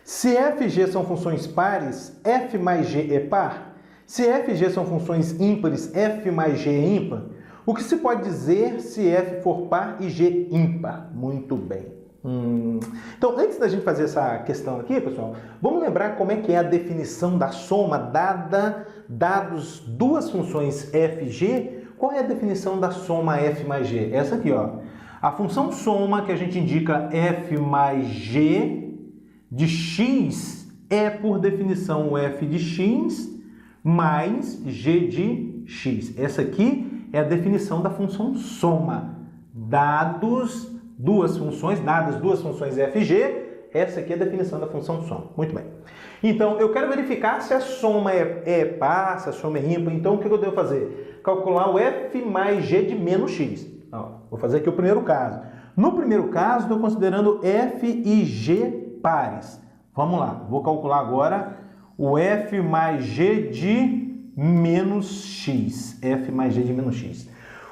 Se f e g são funções pares, f mais g é par? Se f e g são funções ímpares, f mais g é ímpar? O que se pode dizer se f for par e g ímpar? Muito bem. Então, antes da gente fazer essa questão aqui, pessoal, vamos lembrar como é que é a definição da soma dados duas funções f e g. Qual é a definição da soma f mais g? Essa aqui, ó. A função soma que a gente indica f mais g de x é, por definição, o f de x mais g de x. Essa aqui é a definição da função soma. Dadas duas funções f e g, essa aqui é a definição da função soma. Muito bem. Então, eu quero verificar se a soma é par, se a soma é ímpar. Então, o que eu devo fazer? Calcular o f mais g de menos x. Vou fazer aqui o primeiro caso. No primeiro caso, estou considerando f e g pares. Vamos lá. Vou calcular agora o f mais g de menos x. F mais g de menos x.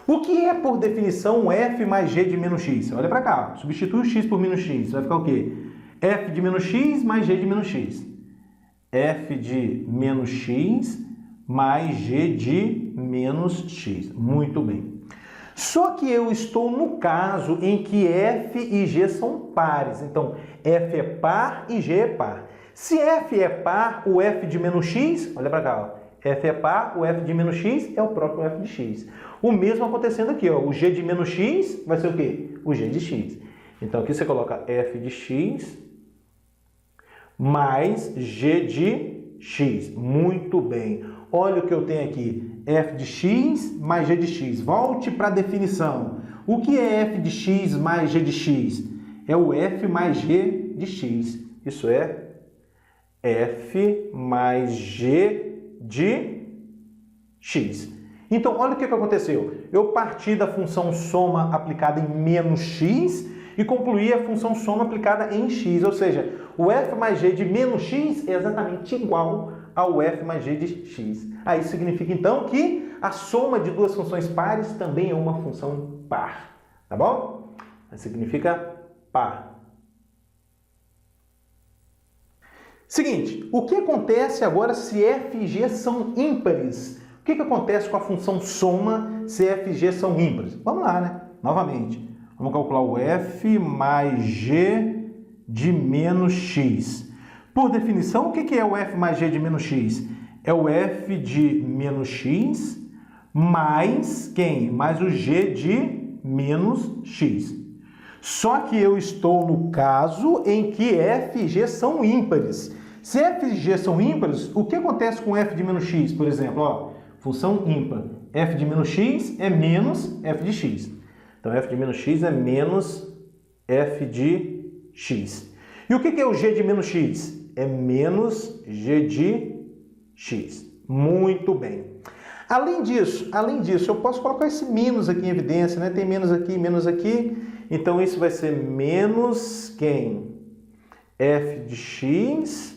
O que é, por definição, f mais g de menos x? Olha para cá. Substitui o x por menos x. Vai ficar o quê? F de menos x mais g de menos x. F de menos x mais g de menos x. Muito bem. Só que eu estou no caso em que f e g são pares. Então, f é par e g é par. Se f é par, o f de menos x, olha para cá, ó. F é par, o f de menos x é o próprio f de x. O mesmo acontecendo aqui, ó. O g de menos x vai ser o quê? O g de x. Então, aqui você coloca f de x mais g de x. Muito bem. Olha o que eu tenho aqui. F de x mais g de x. Volte para a definição. O que é f de x mais g de x? É o f mais g de x. Isso é f mais g de x. Então, olha o que aconteceu. Eu parti da função soma aplicada em menos x e concluí a função soma aplicada em x. Ou seja, o f mais g de menos x é exatamente igual ao f mais g de x. Aí significa, então, que a soma de duas funções pares também é uma função par. Tá bom? Significa par. Seguinte, o que acontece agora se f e g são ímpares? O que acontece com a função soma se f e g são ímpares? Vamos lá, né? Novamente. Vamos calcular o f mais g de menos x. Por definição, o que é o f mais g de menos x? É o f de menos x mais quem? Mais o g de menos x. Só que eu estou no caso em que f e g são ímpares. Se f e g são ímpares, o que acontece com f de menos x, por exemplo? Ó, função ímpar. F de menos x é menos f de x. Então, f de menos x é menos f de x. E o que é o g de menos x? É menos g de x. Muito bem. Além disso, eu posso colocar esse menos aqui em evidência, né? Tem menos aqui. Então, isso vai ser menos quem? F de x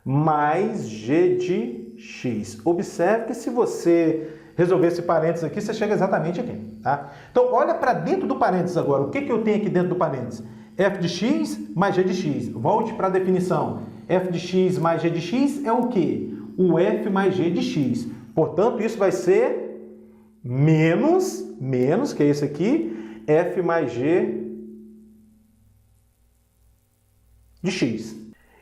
mais g de x. Observe que se você resolver esse parênteses aqui, você chega exatamente aqui, tá? Então, olha para dentro do parênteses agora. O que eu tenho aqui dentro do parênteses? F de x mais g de x. Volte para a definição. F de x mais g de x é o quê? O f mais g de x. Portanto, isso vai ser menos, que é esse aqui, f mais g de x.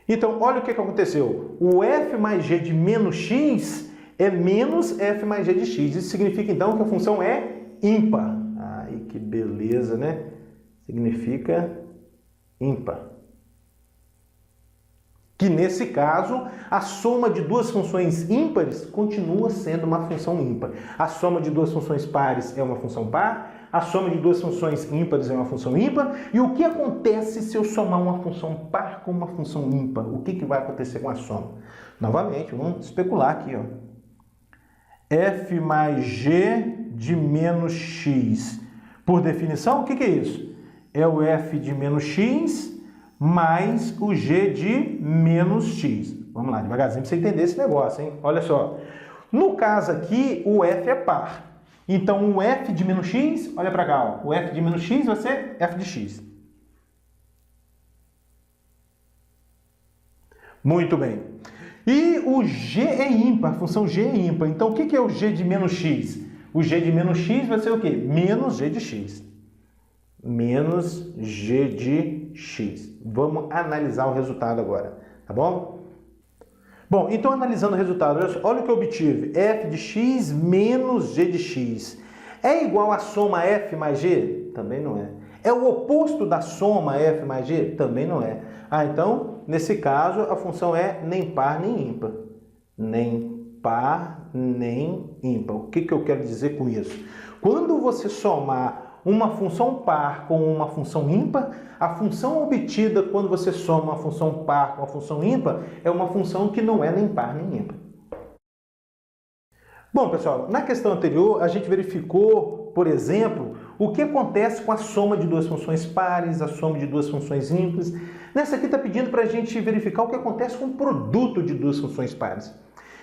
Então, olha o que aconteceu. O f mais g de menos x é menos f mais g de x. Isso significa, então, que a função é ímpar. Ai, que beleza, né? Significa ímpar. Que, nesse caso, a soma de duas funções ímpares continua sendo uma função ímpar. A soma de duas funções pares é uma função par, a soma de duas funções ímpares é uma função ímpar. E o que acontece se eu somar uma função par com uma função ímpar? O que vai acontecer com a soma? Novamente, vamos especular aqui, ó. F mais g de menos x. Por definição, o que é isso? É o f de menos x mais o g de menos x. Vamos lá, devagarzinho para você entender esse negócio, hein? Olha só. No caso aqui, o f é par. Então, o f de menos x, olha para cá, ó. O f de menos x vai ser f de x. Muito bem. E o g é ímpar, a função g é ímpar. Então, o que é o g de menos x? O g de menos x vai ser o quê? Menos g de x. Menos g de x. Vamos analisar o resultado agora, tá bom? Bom, então analisando o resultado, olha o que eu obtive. F de x menos g de x. É igual a soma f mais g? Também não é. É o oposto da soma f mais g? Também não é. Então, nesse caso, a função é nem par nem ímpar. Nem par nem ímpar. O que eu quero dizer com isso? Quando você somar uma função par com uma função ímpar, a função obtida quando você soma uma função par com uma função ímpar é uma função que não é nem par nem ímpar. Bom, pessoal, na questão anterior a gente verificou, por exemplo, o que acontece com a soma de duas funções pares, a soma de duas funções ímpares. Nessa aqui está pedindo para a gente verificar o que acontece com o produto de duas funções pares.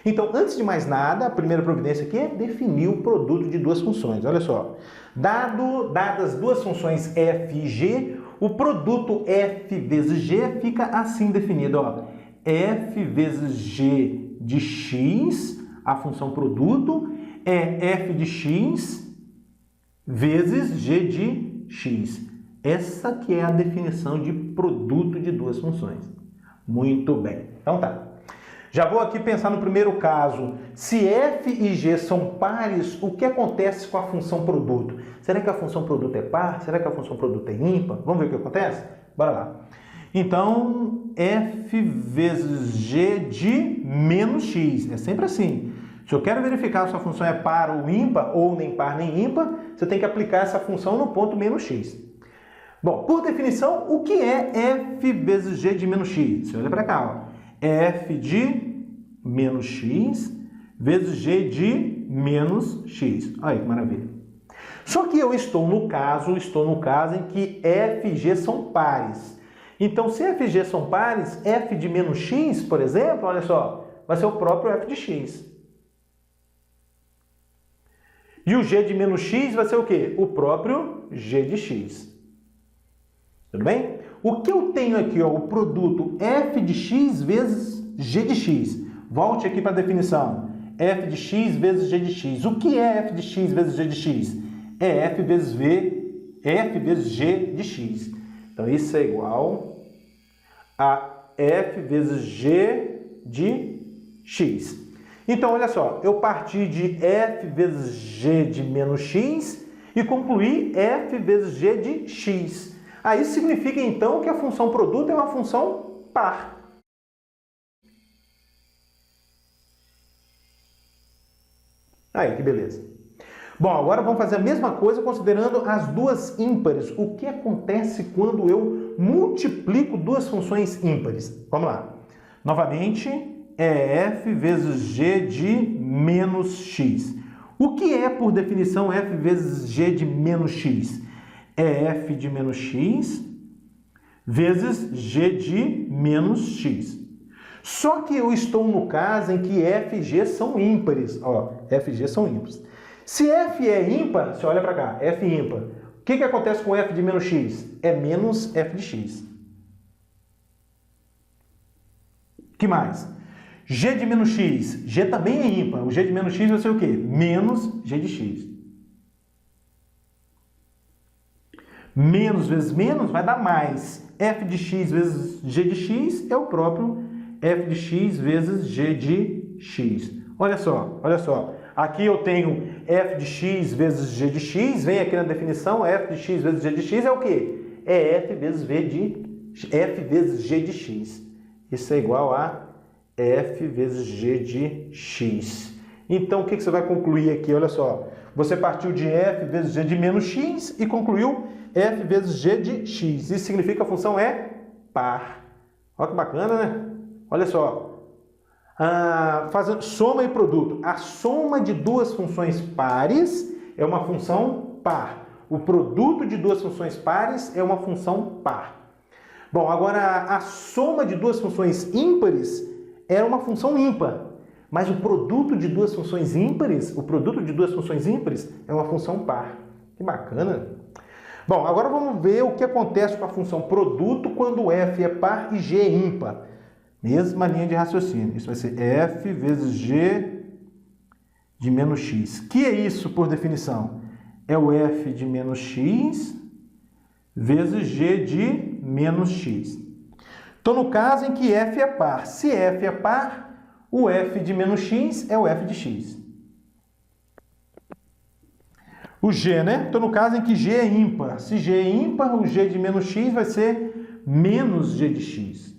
Então, antes de mais nada, a primeira providência aqui é definir o produto de duas funções. Olha só, dadas duas funções f e g, o produto f vezes g fica assim definido, ó. F vezes g de x, a função produto, é f de x vezes g de x. Essa que é a definição de produto de duas funções. Muito bem. Então tá. Já vou aqui pensar no primeiro caso. Se f e g são pares, o que acontece com a função produto? Será que a função produto é par? Será que a função produto é ímpar? Vamos ver o que acontece? Bora lá. Então, f vezes g de menos x. É sempre assim. Se eu quero verificar se a função é par ou ímpar, ou nem par nem ímpar, você tem que aplicar essa função no ponto menos x. Bom, por definição, o que é f vezes g de menos x? Você olha para cá, ó. F de menos x vezes g de menos x. Olha aí que maravilha. Só que eu estou no caso em que f e g são pares. Então, se f e g são pares, f de menos x, por exemplo, olha só, vai ser o próprio f de x. E o g de menos x vai ser o quê? O próprio g de x. Tudo bem? O que eu tenho aqui, ó, o produto f de x vezes g de x. Volte aqui para a definição. F de x vezes g de x. O que é f de x vezes g de x? É f vezes g de x. Então, isso é igual a f vezes g de x. Então, olha só, eu parti de f vezes g de menos x e concluí f vezes g de x. Aí isso significa, então, que a função produto é uma função par. Aí, que beleza. Bom, agora vamos fazer a mesma coisa considerando as duas ímpares. O que acontece quando eu multiplico duas funções ímpares? Vamos lá. Novamente, é f vezes g de menos x. O que é, por definição, f vezes g de menos x? É f de menos x vezes g de menos x. Só que eu estou no caso em que f e g são ímpares. Ó, f e g são ímpares. Se f é ímpar, você olha para cá, f ímpar. O que acontece com f de menos x? É menos f de x. O que mais? G de menos x. G também é ímpar. O g de menos x vai ser o quê? Menos g de x. Menos vezes menos vai dar mais. F de x vezes g de x é o próprio f de x vezes g de x. Olha só, olha só. Aqui eu tenho f de x vezes g de x, vem aqui na definição, f de x vezes g de x é o quê? É f vezes g de x. Isso é igual a f vezes g de x. Então, o que você vai concluir aqui? Olha só, você partiu de f vezes g de menos x e concluiu f vezes g de x. Isso significa que a função é par. Olha que bacana, né? Olha só, fazendo soma e produto. A soma de duas funções pares é uma função par. O produto de duas funções pares é uma função par. Bom, agora a soma de duas funções ímpares é uma função ímpar. Mas o produto de duas funções ímpares, é uma função par. Que bacana. Bom, agora vamos ver o que acontece com a função produto quando f é par e g é ímpar. Mesma linha de raciocínio. Isso vai ser f vezes g de menos x. Que é isso por definição? É o f de menos x vezes g de menos x. Então, no caso em que f é par. Se f é par, o f de menos x é o f de x. O g, né? Então, no caso em que g é ímpar. Se g é ímpar, o g de menos x vai ser menos g de x.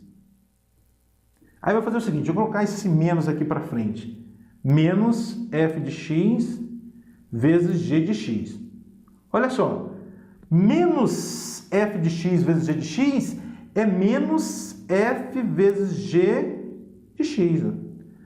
Aí vai fazer o seguinte, eu vou colocar esse menos aqui para frente. Menos f de x vezes g de x. Olha só, menos f de x vezes g de x é menos f vezes g de x. Ó.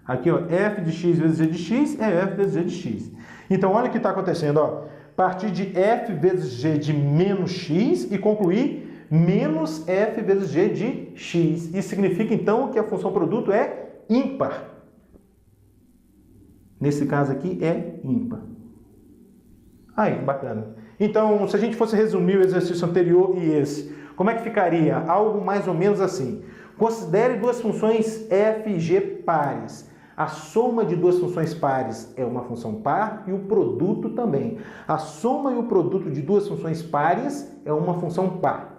Aqui, ó, f de x vezes g de x é f vezes g de x. Então, olha o que está acontecendo. Ó. Partir de f vezes g de menos x e concluir menos f vezes g de x. Isso significa, então, que a função produto é ímpar. Nesse caso aqui, é ímpar. Aí, bacana. Então, se a gente fosse resumir o exercício anterior e esse, como é que ficaria? Algo mais ou menos assim. Considere duas funções f e g pares. A soma de duas funções pares é uma função par e o produto também. A soma e o produto de duas funções pares é uma função par.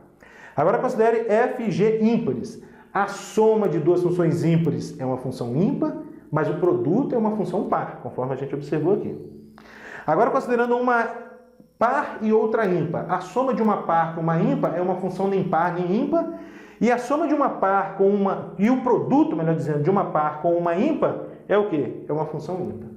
Agora considere f e g ímpares. A soma de duas funções ímpares é uma função ímpar, mas o produto é uma função par, conforme a gente observou aqui. Agora considerando uma par e outra ímpar. A soma de uma par com uma ímpar é uma função nem par nem ímpar, e a soma de uma par com uma... e o produto, melhor dizendo, de uma par com uma ímpar é o quê? É uma função ímpar.